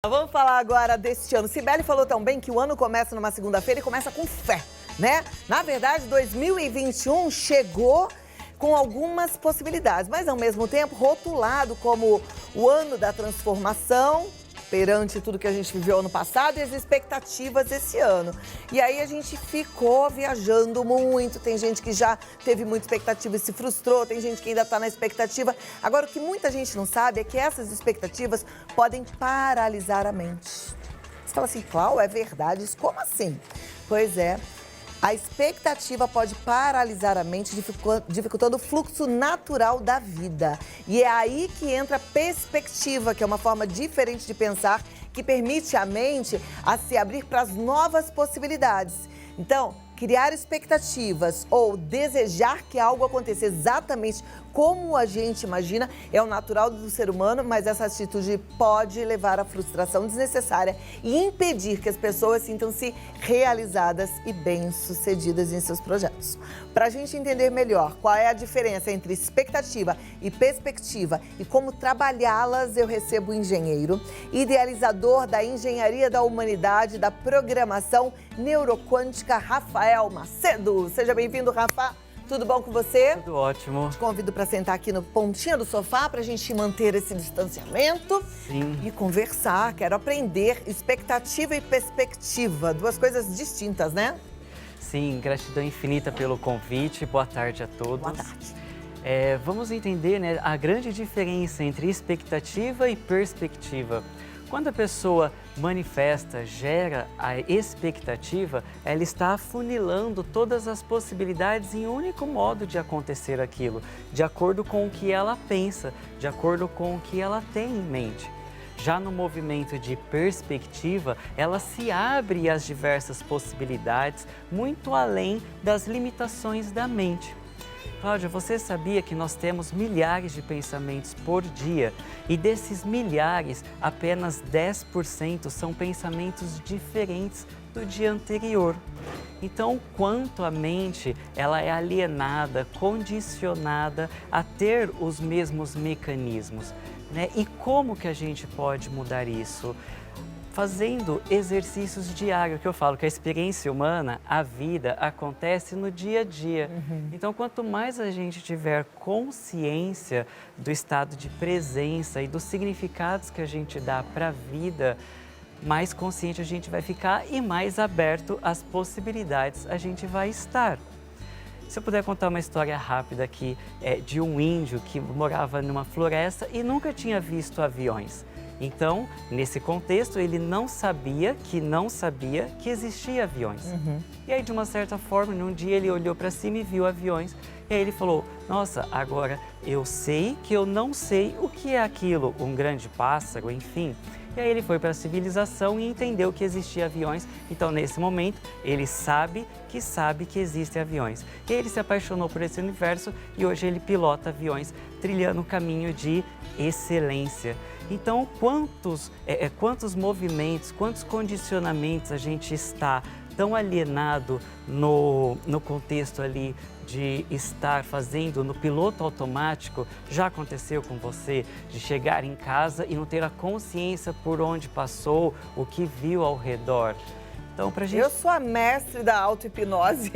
Vamos falar agora deste ano. Cibele falou tão bem que o ano começa numa segunda-feira e começa com fé, né? Na verdade, 2021 chegou com algumas possibilidades, mas ao mesmo tempo rotulado como o ano da transformação perante tudo que a gente viveu ano passado e as expectativas esse ano. E aí a gente ficou viajando muito, tem gente que já teve muita expectativa e se frustrou, tem gente que ainda está na expectativa. Agora, o que muita gente não sabe é que essas expectativas podem paralisar a mente. Você fala assim, Cláudia, é verdade? Isso como assim? Pois é. A expectativa pode paralisar a mente, dificultando o fluxo natural da vida. E é aí que entra a perspectiva, que é uma forma diferente de pensar, que permite à mente a se abrir para as novas possibilidades. Então, criar expectativas ou desejar que algo aconteça exatamente como a gente imagina é o natural do ser humano, mas essa atitude pode levar à frustração desnecessária e impedir que as pessoas sintam-se realizadas e bem-sucedidas em seus projetos. Para a gente entender melhor qual é a diferença entre expectativa e perspectiva e como trabalhá-las, eu recebo o engenheiro, idealizador da engenharia da humanidade, da programação neuroquântica, Rafael Macedo. Seja bem-vindo, Rafa. Tudo bom com você? Tudo ótimo. Te convido para sentar aqui no pontinho do sofá para a gente manter esse distanciamento. Sim. E conversar. Quero aprender expectativa e perspectiva, duas coisas distintas, né? Sim, gratidão infinita pelo convite. Boa tarde a todos. Boa tarde. Vamos entender, né, a grande diferença entre expectativa e perspectiva. Quando a pessoa manifesta, gera a expectativa, ela está afunilando todas as possibilidades em um único modo de acontecer aquilo, de acordo com o que ela pensa, de acordo com o que ela tem em mente. Já no movimento de perspectiva, ela se abre às diversas possibilidades, muito além das limitações da mente. Cláudia, você sabia que nós temos milhares de pensamentos por dia e desses milhares, apenas 10% são pensamentos diferentes do dia anterior. Então, quanto a mente ela é alienada, condicionada a ter os mesmos mecanismos, né? E como que a gente pode mudar isso? Fazendo exercícios diários, que eu falo que a experiência humana, a vida, acontece no dia a dia. Então, quanto mais a gente tiver consciência do estado de presença e dos significados que a gente dá para a vida, mais consciente a gente vai ficar e mais aberto às possibilidades a gente vai estar. Se eu puder contar uma história rápida aqui de um índio que morava numa floresta e nunca tinha visto aviões. Então, nesse contexto, ele não sabia que existia aviões. E aí, de uma certa forma, num dia ele olhou para cima e viu aviões. E aí ele falou, nossa, agora eu sei que eu não sei o que é aquilo, um grande pássaro, enfim. E aí ele foi para a civilização e entendeu que existia aviões. Então, nesse momento, ele sabe que existem aviões. E aí ele se apaixonou por esse universo e hoje ele pilota aviões, trilhando um caminho de excelência. Então, quantos movimentos, quantos condicionamentos a gente está tão alienado no contexto ali de estar fazendo no piloto automático, já aconteceu com você, de chegar em casa e não ter a consciência por onde passou, o que viu ao redor? Então, pra gente... Eu sou a mestre da auto-hipnose.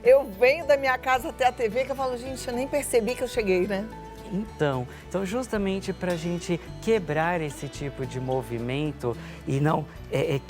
Eu venho da minha casa até a TV que eu falo, gente, eu nem percebi que eu cheguei, né? Então, justamente para a gente quebrar esse tipo de movimento e não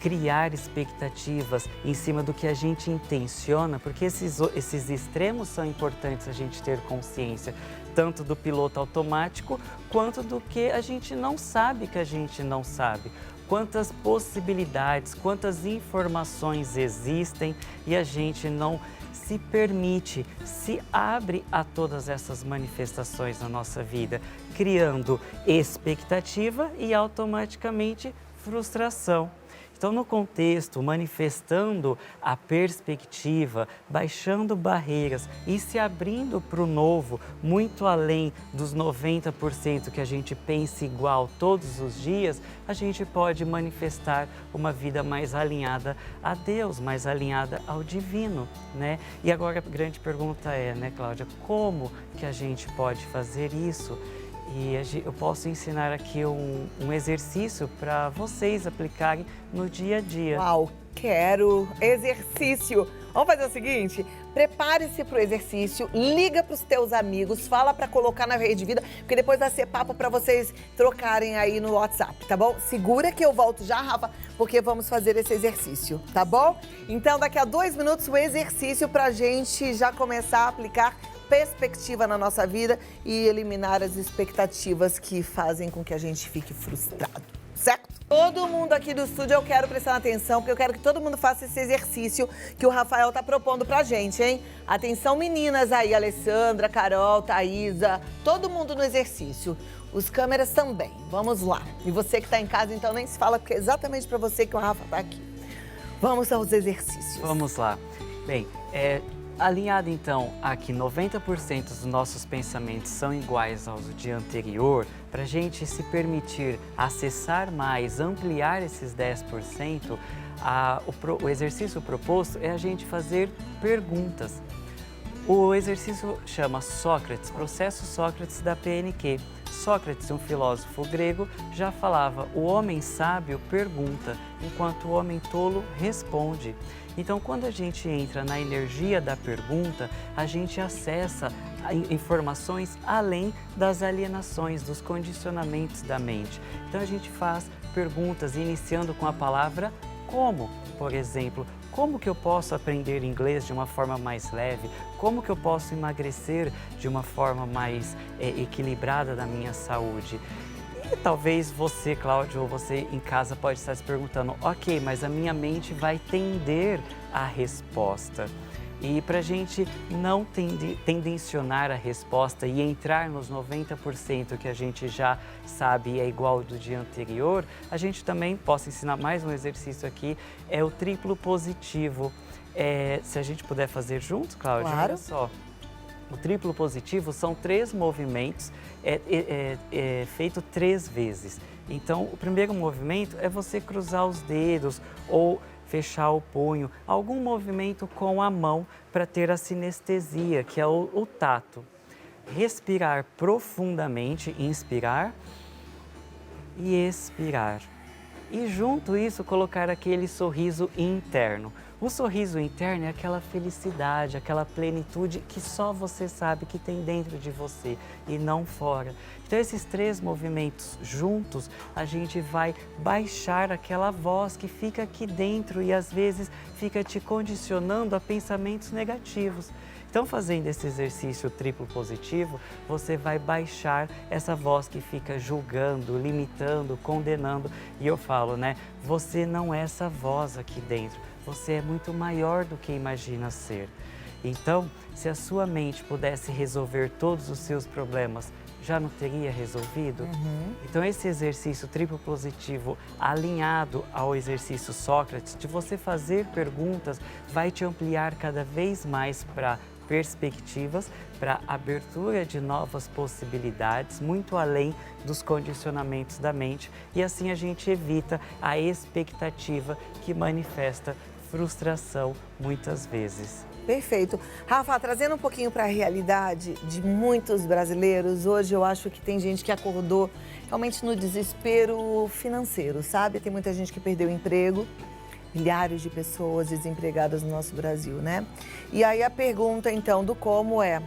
criar expectativas em cima do que a gente intenciona, porque esses extremos são importantes a gente ter consciência, tanto do piloto automático quanto do que a gente não sabe que a gente não sabe. Quantas possibilidades, quantas informações existem e a gente não se permite, se abre a todas essas manifestações na nossa vida, criando expectativa e automaticamente frustração. Então, no contexto, manifestando a perspectiva, baixando barreiras e se abrindo para o novo, muito além dos 90% que a gente pensa igual todos os dias, a gente pode manifestar uma vida mais alinhada a Deus, mais alinhada ao divino, né? E agora a grande pergunta é, né, Cláudia, como que a gente pode fazer isso? E eu posso ensinar aqui um exercício para vocês aplicarem no dia a dia. Uau, quero exercício. Vamos fazer o seguinte, prepare-se para o exercício, liga para os teus amigos, fala para colocar na Rede Vida, porque depois vai ser papo para vocês trocarem aí no WhatsApp, tá bom? Segura que eu volto já, Rafa, porque vamos fazer esse exercício, tá bom? Então, daqui a 2 minutos, o exercício para a gente já começar a aplicar perspectiva na nossa vida e eliminar as expectativas que fazem com que a gente fique frustrado, certo? Todo mundo aqui do estúdio, eu quero prestar atenção, porque eu quero que todo mundo faça esse exercício que o Rafael tá propondo pra gente, hein? Atenção, meninas aí, Alessandra, Carol, Thaísa, todo mundo no exercício. Os câmeras também, vamos lá. E você que tá em casa, então nem se fala, porque é exatamente pra você que o Rafa tá aqui. Vamos aos exercícios. Vamos lá. Bem, alinhado então a que 90% dos nossos pensamentos são iguais aos do dia anterior, para a gente se permitir acessar mais, ampliar esses 10%, o exercício proposto é a gente fazer perguntas. O exercício chama Sócrates, processo Sócrates da PNQ. Sócrates, um filósofo grego, já falava: o homem sábio pergunta, enquanto o homem tolo responde. Então, quando a gente entra na energia da pergunta, a gente acessa informações além das alienações, dos condicionamentos da mente. Então, a gente faz perguntas iniciando com a palavra como. Por exemplo, como que eu posso aprender inglês de uma forma mais leve? Como que eu posso emagrecer de uma forma mais equilibrada da minha saúde? E talvez você, Cláudio, ou você em casa pode estar se perguntando: ok, mas a minha mente vai tender à resposta. E para a gente não tendencionar a resposta e entrar nos 90% que a gente já sabe e é igual ao do dia anterior, a gente também, posso ensinar mais um exercício aqui, é o triplo positivo. Se a gente puder fazer juntos, Cláudia, claro. Olha só. O triplo positivo são 3 movimentos feito 3 vezes. Então, o primeiro movimento é você cruzar os dedos ou fechar o punho, algum movimento com a mão para ter a sinestesia, que é o tato. Respirar profundamente, inspirar e expirar. E junto isso, colocar aquele sorriso interno. O sorriso interno é aquela felicidade, aquela plenitude que só você sabe que tem dentro de você e não fora. Então, esses 3 movimentos juntos, a gente vai baixar aquela voz que fica aqui dentro e às vezes fica te condicionando a pensamentos negativos. Então, fazendo esse exercício triplo positivo, você vai baixar essa voz que fica julgando, limitando, condenando. E eu falo, né? Você não é essa voz aqui dentro. Você é muito maior do que imagina ser. Então, se a sua mente pudesse resolver todos os seus problemas, já não teria resolvido? Então, esse exercício triplo positivo, alinhado ao exercício Sócrates, de você fazer perguntas, vai te ampliar cada vez mais para perspectivas, para abertura de novas possibilidades, muito além dos condicionamentos da mente, e assim a gente evita a expectativa que manifesta frustração muitas vezes. Perfeito. Rafa, trazendo um pouquinho para a realidade de muitos brasileiros, hoje eu acho que tem gente que acordou realmente no desespero financeiro, sabe? Tem muita gente que perdeu o emprego, milhares de pessoas desempregadas no nosso Brasil, né? E aí a pergunta, então, do como é: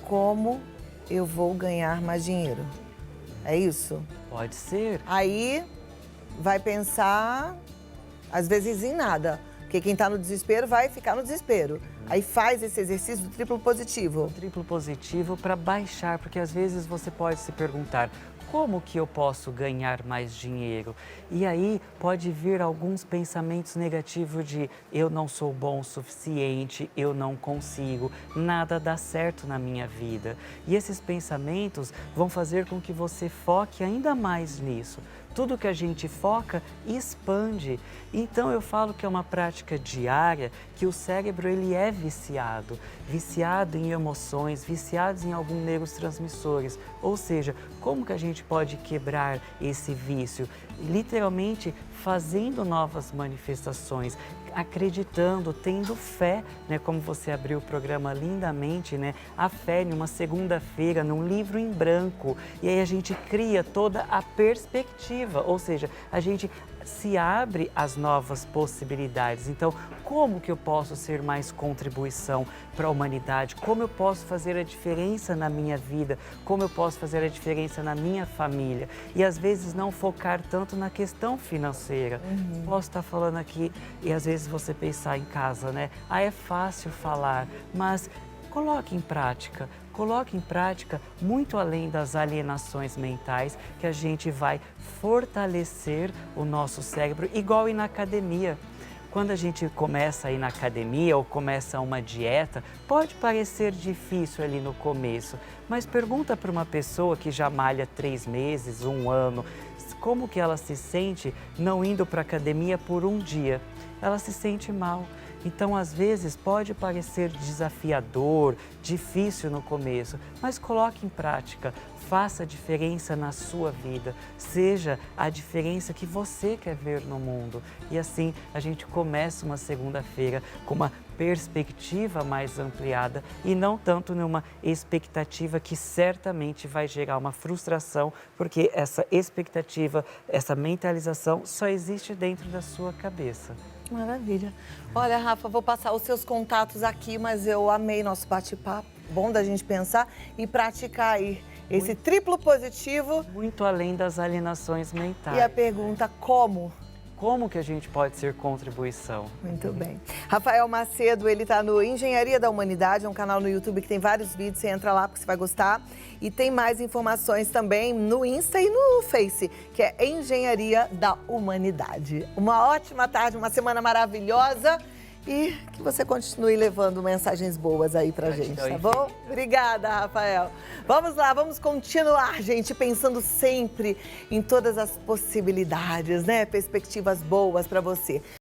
como eu vou ganhar mais dinheiro? É isso? Pode ser. Aí vai pensar, às vezes, em nada. Porque quem está no desespero vai ficar no desespero. Aí faz esse exercício do triplo positivo. O triplo positivo para baixar, porque às vezes você pode se perguntar: como que eu posso ganhar mais dinheiro? E aí pode vir alguns pensamentos negativos de eu não sou bom o suficiente, eu não consigo, nada dá certo na minha vida. E esses pensamentos vão fazer com que você foque ainda mais nisso. Tudo que a gente foca expande. Então eu falo que é uma prática diária, que o cérebro ele é viciado em emoções, viciados em alguns neurotransmissores. Ou seja, como que a gente pode quebrar esse vício? literalmente fazendo novas manifestações, acreditando, tendo fé, né? Como você abriu o programa lindamente, né? A fé numa segunda-feira, num livro em branco. E aí a gente cria toda a perspectiva, ou seja, a gente se abre às novas possibilidades. Então, como que eu posso ser mais contribuição para a humanidade? Como eu posso fazer a diferença na minha vida? Como eu posso fazer a diferença na minha família? E às vezes não focar tanto na questão financeira. Posso estar falando aqui e às vezes você pensar em casa, né? Ah, é fácil falar, mas coloque em prática. Coloque em prática muito além das alienações mentais, que a gente vai fortalecer o nosso cérebro, igual ir na academia. Quando a gente começa a ir na academia ou começa uma dieta, pode parecer difícil ali no começo, mas pergunta para uma pessoa que já malha 3 meses, 1 ano, como que ela se sente não indo para a academia por um dia. Ela se sente mal. Então, às vezes, pode parecer desafiador, difícil no começo, mas coloque em prática, faça a diferença na sua vida, seja a diferença que você quer ver no mundo. E assim, a gente começa uma segunda-feira com uma perspectiva mais ampliada e não tanto numa expectativa que certamente vai gerar uma frustração, porque essa expectativa, essa mentalização só existe dentro da sua cabeça. Maravilha. Olha, Rafa, vou passar os seus contatos aqui, mas eu amei nosso bate-papo. Bom da gente pensar e praticar aí esse triplo positivo. Muito além das alienações mentais. E a pergunta, como? Como que a gente pode ser contribuição? Muito bem. Rafael Macedo, ele está no Engenharia da Humanidade, é um canal no YouTube que tem vários vídeos, você entra lá porque você vai gostar. E tem mais informações também no Insta e no Face, que é Engenharia da Humanidade. Uma ótima tarde, uma semana maravilhosa e que você continue levando mensagens boas aí pra gente, tá bom? Obrigada, Rafael. Vamos lá, vamos continuar, gente, pensando sempre em todas as possibilidades, né? Perspectivas boas para você.